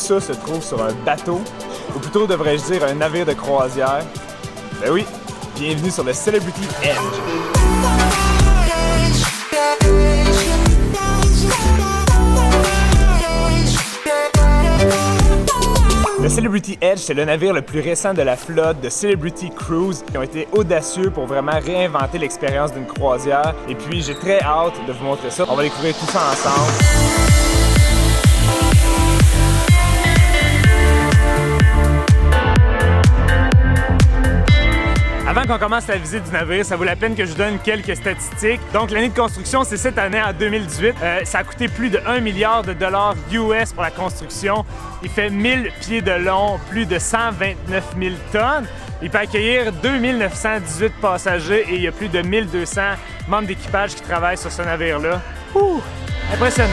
ça se trouve sur un bateau, ou plutôt devrais-je dire un navire de croisière. Ben oui, bienvenue sur le Celebrity Edge. Le Celebrity Edge, c'est le navire le plus récent de la flotte de Celebrity Cruise qui ont été audacieux pour vraiment réinventer l'expérience d'une croisière. Et puis, j'ai très hâte de vous montrer ça. On va découvrir tout ça ensemble. Avant qu'on commence la visite du navire, ça vaut la peine que je vous donne quelques statistiques. Donc, l'année de construction, c'est cette année, en 2018. Ça a coûté plus de 1 milliard de dollars US pour la construction. Il fait 1000 pieds de long, plus de 129 000 tonnes. Il peut accueillir 2918 passagers et il y a plus de 1200 membres d'équipage qui travaillent sur ce navire-là. Ouh! Impressionnant!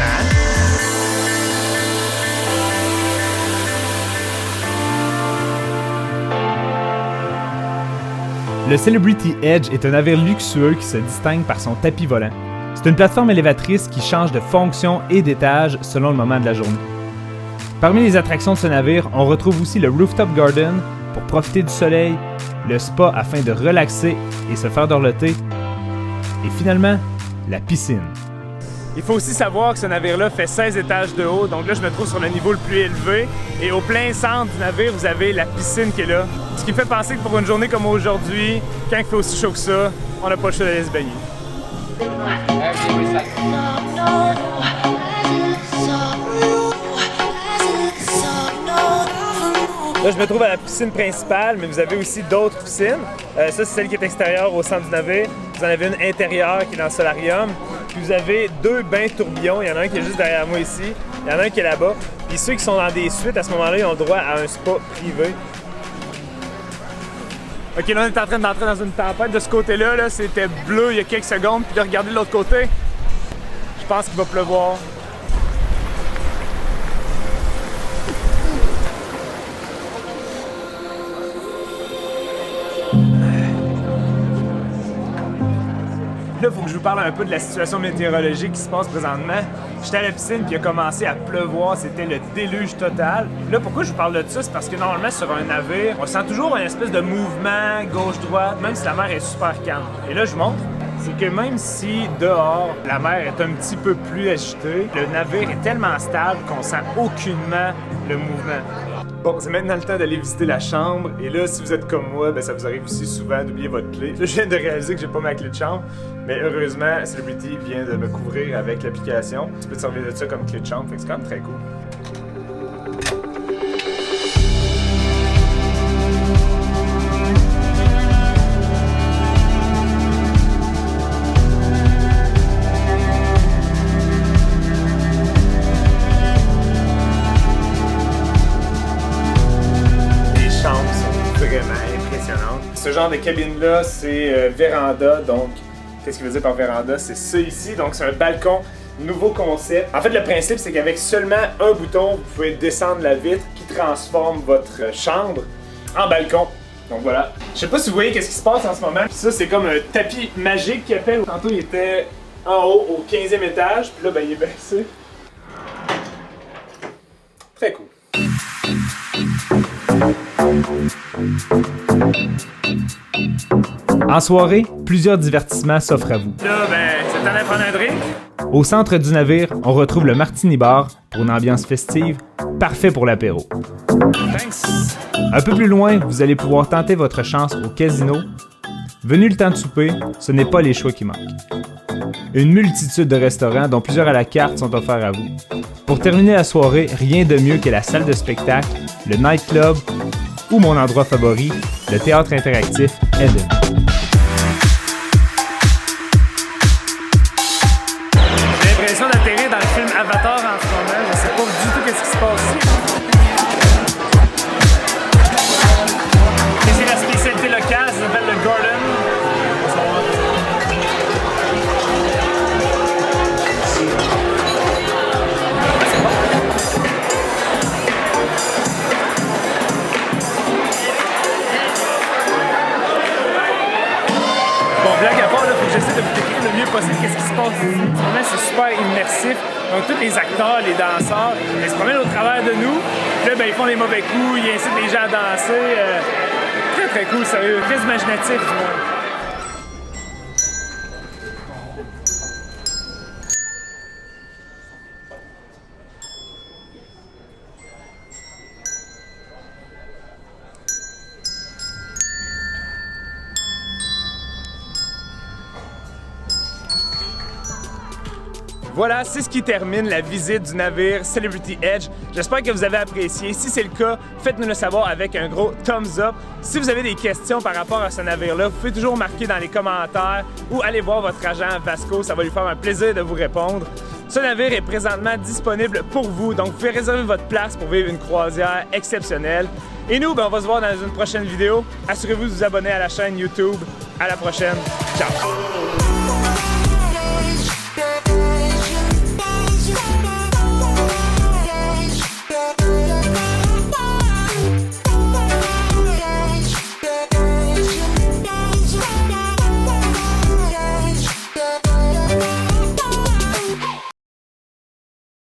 Le Celebrity Edge est un navire luxueux qui se distingue par son tapis volant. C'est une plateforme élévatrice qui change de fonction et d'étage selon le moment de la journée. Parmi les attractions de ce navire, on retrouve aussi le Rooftop Garden pour profiter du soleil, le spa afin de relaxer et se faire dorloter, et finalement, la piscine. Il faut aussi savoir que ce navire-là fait 16 étages de haut, donc là je me trouve sur le niveau le plus élevé. Et au plein centre du navire, vous avez la piscine qui est là. Ce qui me fait penser que pour une journée comme aujourd'hui, quand il fait aussi chaud que ça, on n'a pas le choix d'aller se baigner. Là, je me trouve à la piscine principale, mais vous avez aussi d'autres piscines. Ça, c'est celle qui est extérieure au centre du navire. Vous en avez une intérieure qui est dans le solarium. Puis vous avez deux bains tourbillons. Il y en a un qui est juste derrière moi ici. Il y en a un qui est là-bas. Puis ceux qui sont dans des suites, à ce moment-là, ils ont le droit à un spa privé. OK, là, on est en train d'entrer dans une tempête. De ce côté-là, là, c'était bleu il y a quelques secondes. Puis de regarder de l'autre côté, je pense qu'il va pleuvoir. Là, il faut que je vous parle un peu de la situation météorologique qui se passe présentement. J'étais à la piscine puis il a commencé à pleuvoir, c'était le déluge total. Là, pourquoi je vous parle de ça? C'est parce que normalement, sur un navire, on sent toujours une espèce de mouvement gauche-droite, même si la mer est super calme. Et là, je vous montre. C'est que même si dehors, la mer est un petit peu plus agitée, le navire est tellement stable qu'on sent aucunement le mouvement. Bon, c'est maintenant le temps d'aller visiter la chambre. Et là, si vous êtes comme moi, ben ça vous arrive aussi souvent d'oublier votre clé. Là, je viens de réaliser que j'ai pas ma clé de chambre. Mais heureusement, Celebrity vient de me couvrir avec l'application. Tu peux te servir de ça comme clé de chambre, fait que c'est quand même très cool. Ce genre de cabine-là, c'est véranda, donc qu'est-ce qu'il veut dire par véranda? C'est ça ici, donc c'est un balcon, nouveau concept. En fait, le principe, c'est qu'avec seulement un bouton, vous pouvez descendre la vitre qui transforme votre chambre en balcon. Donc voilà. Je sais pas si vous voyez qu'est-ce qui se passe en ce moment. Puis ça, c'est comme un tapis magique qui appelle. Tantôt, il était en haut, au 15e étage, puis là, ben, il est baissé. Très cool. En soirée, plusieurs divertissements s'offrent à vous. Là, ben, c'est le temps d'aller prendre un drink. Au centre du navire, on retrouve le Martini Bar pour une ambiance festive, parfait pour l'apéro. Thanks. Un peu plus loin, vous allez pouvoir tenter votre chance au casino. Venu le temps de souper, ce n'est pas les choix qui manquent. Une multitude de restaurants, dont plusieurs à la carte, sont offerts à vous. Pour terminer la soirée, rien de mieux que la salle de spectacle, le nightclub ou mon endroit favori, le théâtre interactif Eden. J'ai l'impression d'atterrir dans le film Avatar en ce moment. Je sais pas du tout qu'est-ce qui se passe ici. C'est la spécialité locale, ça s'appelle le Garden. Blague à part, il faut que j'essaie de vous décrire le mieux possible qu'est-ce qui se passe ici. En ce moment, c'est super immersif. Donc, tous les acteurs, les danseurs, ils se promènent au travers de nous. Puis là, ben, ils font des mauvais coups, ils incitent les gens à danser. Très très cool, sérieux. Très imaginatif, du moins. Voilà, c'est ce qui termine la visite du navire Celebrity Edge. J'espère que vous avez apprécié. Si c'est le cas, faites-nous le savoir avec un gros thumbs up. Si vous avez des questions par rapport à ce navire-là, vous pouvez toujours marquer dans les commentaires ou aller voir votre agent Vasco. Ça va lui faire un plaisir de vous répondre. Ce navire est présentement disponible pour vous, donc vous pouvez réserver votre place pour vivre une croisière exceptionnelle. Et nous, ben, on va se voir dans une prochaine vidéo. Assurez-vous de vous abonner à la chaîne YouTube. À la prochaine. Ciao!